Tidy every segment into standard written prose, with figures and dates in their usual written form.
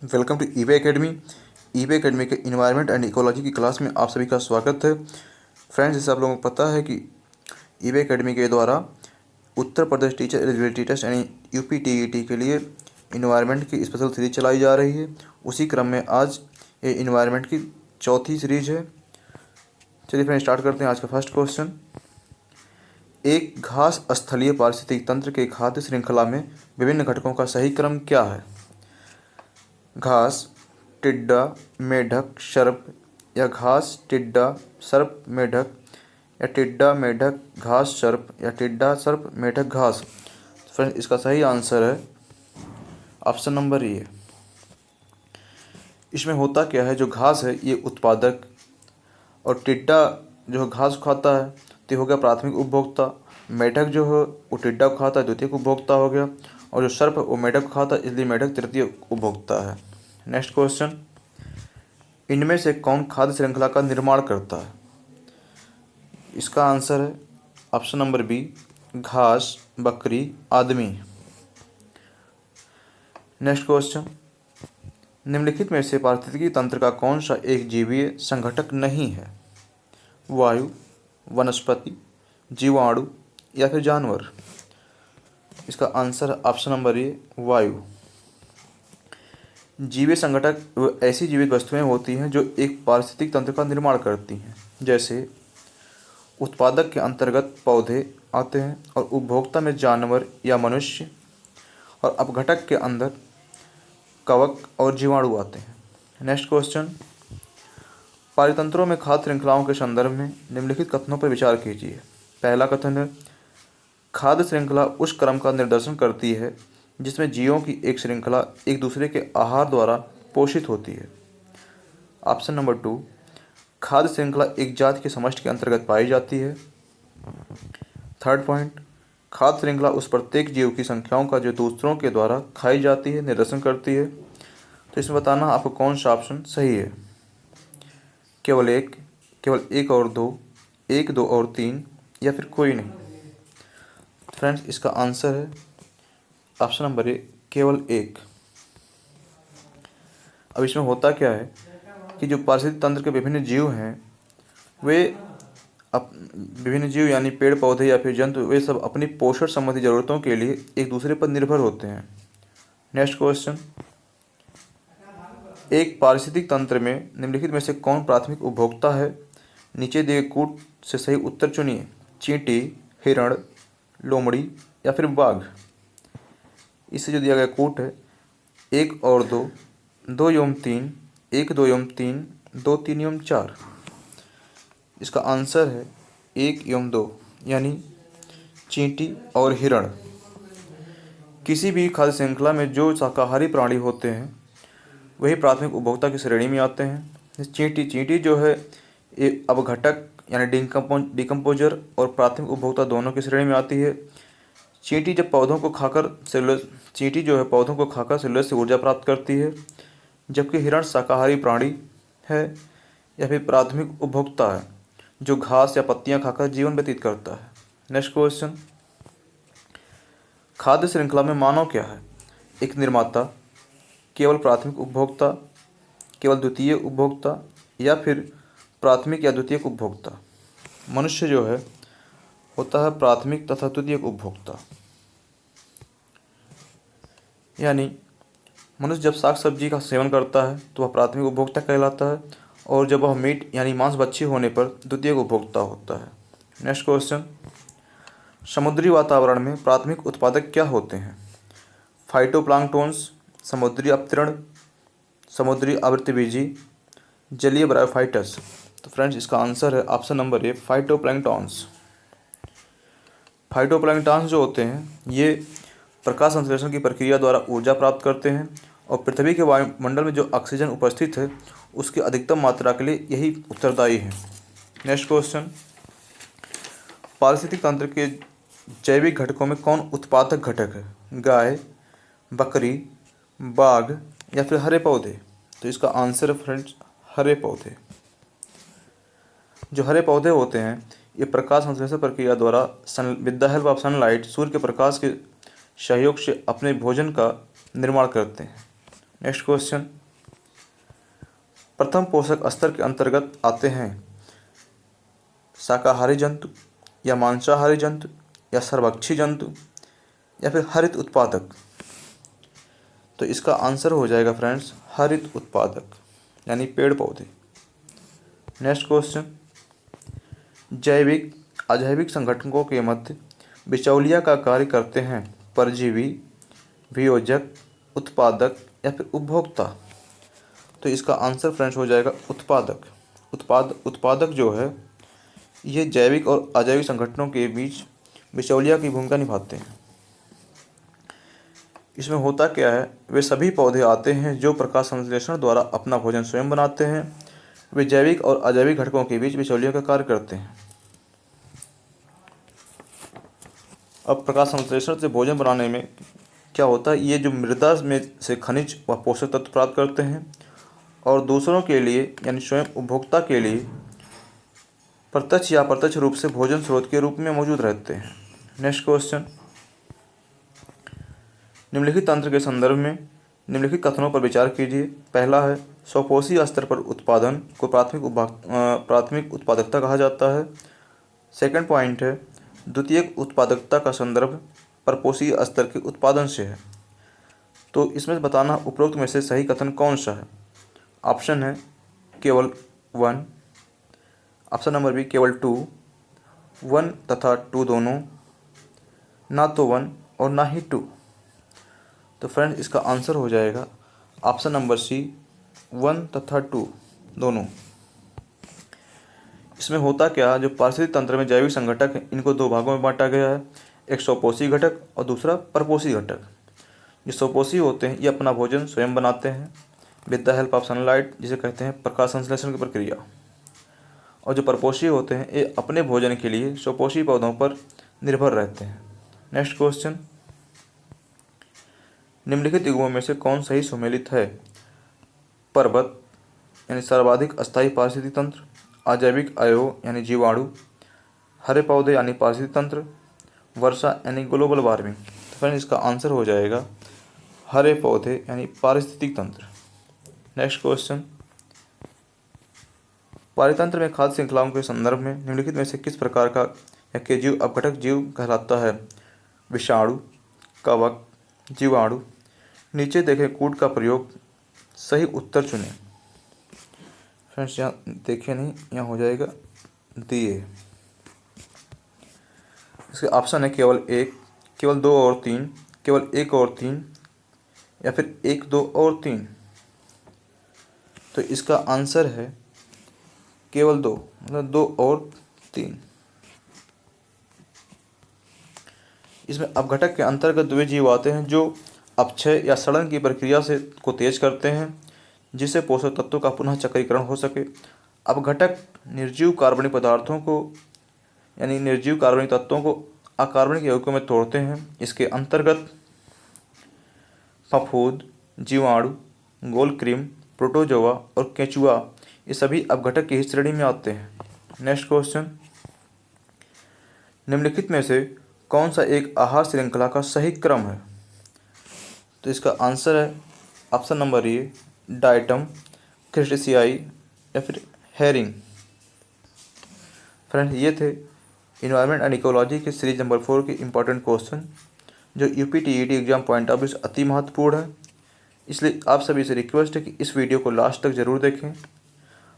Welcome to eBay academy. EBay academy के environment and ecology की class में आप सभी का स्वागत है। फ्रेंड्स, जैसे आप लोगों को पता है कि ईबे एकेडमी के द्वारा Uttar Pradesh teacher eligibility test यानी यूपीटीईटी के लिए इन्वायरमेंट की स्पेशल सीरीज चलाई जा रही है। उसी क्रम में आज ये इन्वायरमेंट की चौथी सीरीज है। चलिए फ्रेंड, स्टार्ट करते हैं आज का फर्स्ट क्वेश्चन। एक घास स्थलीय पारिस्थितिकी तंत्र के खाद्य श्रृंखला में विभिन्न घटकों का सही क्रम क्या है? घास, टिड्डा, मेढक, सर्प, या घास, टिड्डा, सर्प, मेढक, या टिड्डा, मेढक, घास, सर्प, या टिड्डा, सर्प, मेढक, घास। फ्रेंड, इसका सही आंसर है ऑप्शन नंबर ए। इसमें होता क्या है, जो घास है ये उत्पादक, और टिड्डा जो है घास खाता है तो ये हो गया प्राथमिक उपभोक्ता। मेढक जो है वो टिड्डा को खाता है, द्वितीयक उपभोक्ता हो गया। और जो सर्प है वो मेढक को खाता है, इसलिए मेढक तृतीय उपभोक्ता है। नेक्स्ट क्वेश्चन, इनमें से कौन खाद्य श्रृंखला का निर्माण करता है? इसका आंसर है ऑप्शन नंबर बी, घास, बकरी, आदमी। नेक्स्ट क्वेश्चन, निम्नलिखित में से पारिस्थितिकी तंत्र का कौन सा एक जीवीय संघटक नहीं है? वायु, वनस्पति, जीवाणु, या फिर जानवर। इसका आंसर है ऑप्शन नंबर ए, वायु। जीवीय संघटक वो ऐसी जीवित वस्तुएं होती हैं जो एक पारिस्थितिक तंत्र का निर्माण करती हैं। जैसे उत्पादक के अंतर्गत पौधे आते हैं, और उपभोक्ता में जानवर या मनुष्य, और अपघटक के अंदर कवक और जीवाणु आते हैं। नेक्स्ट क्वेश्चन, पारितंत्रों में खाद्य श्रृंखलाओं के संदर्भ में निम्नलिखित कथनों पर विचार कीजिए। पहला कथन है, खाद्य श्रृंखला उस क्रम का निर्देशन करती है जिसमें जीवों की एक श्रृंखला एक दूसरे के आहार द्वारा पोषित होती है। ऑप्शन नंबर 2, खाद्य श्रृंखला एक जाति के समष्टि के अंतर्गत पाई जाती है। थर्ड पॉइंट, खाद्य श्रृंखला उस प्रत्येक जीव की संख्याओं का जो दूसरों के द्वारा खाई जाती है निर्देशन करती है। तो इसमें बताना आपको कौन सा ऑप्शन सही है। केवल एक और दो, एक, दो और तीन, या फिर कोई नहीं। फ्रेंड्स, इसका आंसर है ऑप्शन नंबर ए, केवल एक। अब इसमें होता क्या है कि जो पारिस्थितिक तंत्र के विभिन्न जीव हैं वे विभिन्न जीव यानी पेड़ पौधे या फिर जंतु, वे सब अपनी पोषण संबंधी जरूरतों के लिए एक दूसरे पर निर्भर होते हैं। नेक्स्ट क्वेश्चन, एक पारिस्थितिक तंत्र में निम्नलिखित में से कौन प्राथमिक उपभोक्ता है? नीचे दिए कूट से सही उत्तर चुनिए। चींटी, हिरण, लोमड़ी, या फिर बाघ। इससे जो दिया गया कूट है, 1 और 2, 2 एवं 3, 1, 2 एवं 3, 2, 3 एवं 4। इसका आंसर है 1 एवं 2, यानी चींटी और हिरण। किसी भी खाद्य श्रृंखला में जो शाकाहारी प्राणी होते हैं वही प्राथमिक उपभोक्ता की श्रेणी में आते हैं। चींटी जो है ये अपघटक यानी डिकम्पोजर और प्राथमिक उपभोक्ता दोनों की श्रेणी में आती है। चींटी जो है पौधों को खाकर सेलुलोज से ऊर्जा प्राप्त करती है, जबकि हिरण शाकाहारी प्राणी है या फिर प्राथमिक उपभोक्ता है जो घास या पत्तियां खाकर जीवन व्यतीत करता है। नेक्स्ट क्वेश्चन, खाद्य श्रृंखला में मानव क्या है? एक निर्माता, केवल प्राथमिक उपभोक्ता, केवल द्वितीय उपभोक्ता, या फिर प्राथमिक या द्वितीयक उपभोक्ता। मनुष्य जो है होता है प्राथमिक तथा द्वितीयक उपभोक्ता। यानी मनुष्य जब साग सब्जी का सेवन करता है तो वह प्राथमिक उपभोक्ता कहलाता है, और जब वह मीट यानी मांस भक्षी होने पर द्वितीयक उपभोक्ता होता है। नेक्स्ट क्वेश्चन, समुद्री वातावरण में प्राथमिक उत्पादक क्या होते हैं? फाइटोप्लैंक्टन्स, समुद्री अपतरण, समुद्री आवृतबीजी, जलीय ब्रायोफाइटस। तो फ्रेंड्स, इसका आंसर है option number A, phytoplanktons. Phytoplanktons जो होते हैं ये प्रकाश संश्लेषण की प्रक्रिया द्वारा ऊर्जा प्राप्त करते हैं, और पृथ्वी के वायुमंडल में जो ऑक्सीजन उपस्थित है उसकी अधिकतम मात्रा के लिए यही उत्तरदायी है। नेक्स्ट क्वेश्चन, पारिस्थितिक तंत्र के जैविक घटकों में कौन उत्पादक घटक है? गाय, बकरी, बाघ, या फिर हरे पौधे। तो इसका आंसर है फ्रेंड्स हरे पौधे। जो हरे पौधे होते हैं ये प्रकाश संश्लेषण प्रक्रिया द्वारा with the help of sunlight, सूर्य के प्रकाश के सहयोग से अपने भोजन का निर्माण करते हैं। नेक्स्ट क्वेश्चन, प्रथम पोषक स्तर के अंतर्गत आते हैं शाकाहारी जंतु या मांसाहारी जंतु या सर्वभक्षी जंतु या फिर हरित उत्पादक। तो इसका आंसर हो जाएगा फ्रेंड्स हरित उत्पादक यानी पेड़ पौधे। नेक्स्ट क्वेश्चन, जैविक अजैविक संगठनों के मध्य बिचौलिया का कार्य करते हैं परजीवी, वियोजक, उत्पादक या फिर उपभोक्ता। तो इसका आंसर फ्रेंड्स हो जाएगा उत्पादक। उत्पादक जो है ये जैविक और अजैविक संगठनों के बीच बिचौलिया की भूमिका निभाते हैं। इसमें होता क्या है, वे सभी पौधे आते हैं जो प्रकाश संश्लेषण द्वारा अपना भोजन स्वयं बनाते हैं। वे जैविक और अजैविक घटकों के बीच बिचौलिया का कार्य करते हैं। अब प्रकाश संश्लेषण से भोजन बनाने में क्या होता है, ये जो मृदा में से खनिज व पोषक तत्व प्राप्त करते हैं और दूसरों के लिए यानी स्वयं उपभोक्ता के लिए प्रत्यक्ष या अप्रत्यक्ष रूप से भोजन स्रोत के रूप में मौजूद रहते हैं। नेक्स्ट क्वेश्चन, निम्नलिखित तंत्र के संदर्भ में निम्नलिखित कथनों पर विचार कीजिए। पहला है, स्वपोषी स्तर पर उत्पादन को प्राथमिक उत्पादकता कहा जाता है। सेकंड पॉइंट है, द्वितीयक उत्पादकता का संदर्भ परपोषी स्तर के उत्पादन से है। तो इसमें बताना उपरोक्त में से सही कथन कौन सा है। ऑप्शन है केवल 1, ऑप्शन नंबर बी केवल 2, 1 तथा 2 दोनों, ना तो 1 और ना ही 2। तो फ्रेंड्स इसका आंसर हो जाएगा ऑप्शन नंबर सी 1 तथा 2 दोनों। इसमें होता क्या, जो पारिस्थितिक तंत्र में जैविक संघटक है इनको दो भागों में बांटा गया है, एक स्वपोषी घटक और दूसरा परपोषी घटक। जो स्वपोषी होते हैं ये अपना भोजन स्वयं बनाते हैं with the help of sunlight, जिसे कहते हैं प्रकाश संश्लेषण की प्रक्रिया। और जो परपोषी होते हैं ये अपने भोजन के लिए स्वपोषी पौधों पर निर्भर रहते हैं। नेक्स्ट क्वेश्चन, निम्नलिखित युग्मों में से कौन सही सुमेलित है। पर्वत यानी सर्वाधिक अस्थायी पारिस्थितिक तंत्र, अजैविक अवयव यानी जीवाणु, हरे पौधे यानी पारिस्थितिक तंत्र, वर्षा यानी ग्लोबल वार्मिंग। तो फ्रेंड्स इसका आंसर हो जाएगा हरे पौधे यानी पारिस्थितिक तंत्र। नेक्स्ट क्वेश्चन, पारितंत्र में खाद्य श्रृंखलाओं के संदर्भ में निम्नलिखित में से किस प्रकार का या के जीव अपघटक जीव कहलाता है। विषाणु, कवक, जीवाणु। नीचे देखें कूट का प्रयोग, सही उत्तर चुनें। फ्रेंड्स यहाँ देखे नहीं, यहाँ हो जाएगा दिए। इसके ऑप्शन है केवल 1, केवल 2 और 3, केवल 1 और 3 या फिर 1, 2 और 3। तो इसका आंसर है केवल 2, मतलब 2 और 3। इसमें अपघटक के अंतर्गत वे जीव आते हैं जो अपक्षय या सड़न की प्रक्रिया से को तेज करते हैं जिससे पोषक तत्वों का पुनः चक्रीकरण हो सके। अपघटक निर्जीव कार्बनिक पदार्थों को यानी निर्जीव कार्बनिक तत्वों को अकार्बनिक यौगिकों में तोड़ते हैं। इसके अंतर्गत फफूंद, जीवाणु, गोलक्रिम, प्रोटोजोआ और केंचुआ ये सभी अपघटक की ही श्रेणी में आते हैं। नेक्स्ट क्वेश्चन, निम्नलिखित में से कौन सा एक आहार श्रृंखला का सही क्रम है। तो इसका आंसर है ऑप्शन नंबर ए डाइटम, क्रिस्टेशियाई या फिर हेरिंग। फ्रेंड्स ये थे इन्वायरमेंट एंड इकोलॉजी के सीरीज नंबर 4 के इम्पॉर्टेंट क्वेश्चन जो UPTET exam point of view से अति महत्वपूर्ण है। इसलिए आप सभी से रिक्वेस्ट है कि इस वीडियो को लास्ट तक ज़रूर देखें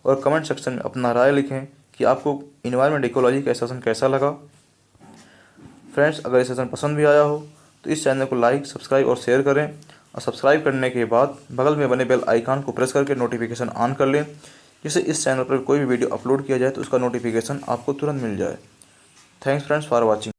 और कमेंट सेक्शन में अपना राय लिखें कि आपको इन्वायरमेंट इकोलॉजी का सेशन कैसा लगा। फ्रेंड्स अगर ये सेशन पसंद भी आया हो तो इस चैनल को लाइक, सब्सक्राइब और शेयर करें और सब्सक्राइब करने के बाद बगल में बने बेल आइकन को प्रेस करके नोटिफिकेशन ऑन कर लें, जिससे इस चैनल पर कोई भी वीडियो अपलोड किया जाए तो उसका नोटिफिकेशन आपको तुरंत मिल जाए। Thanks friends for watching.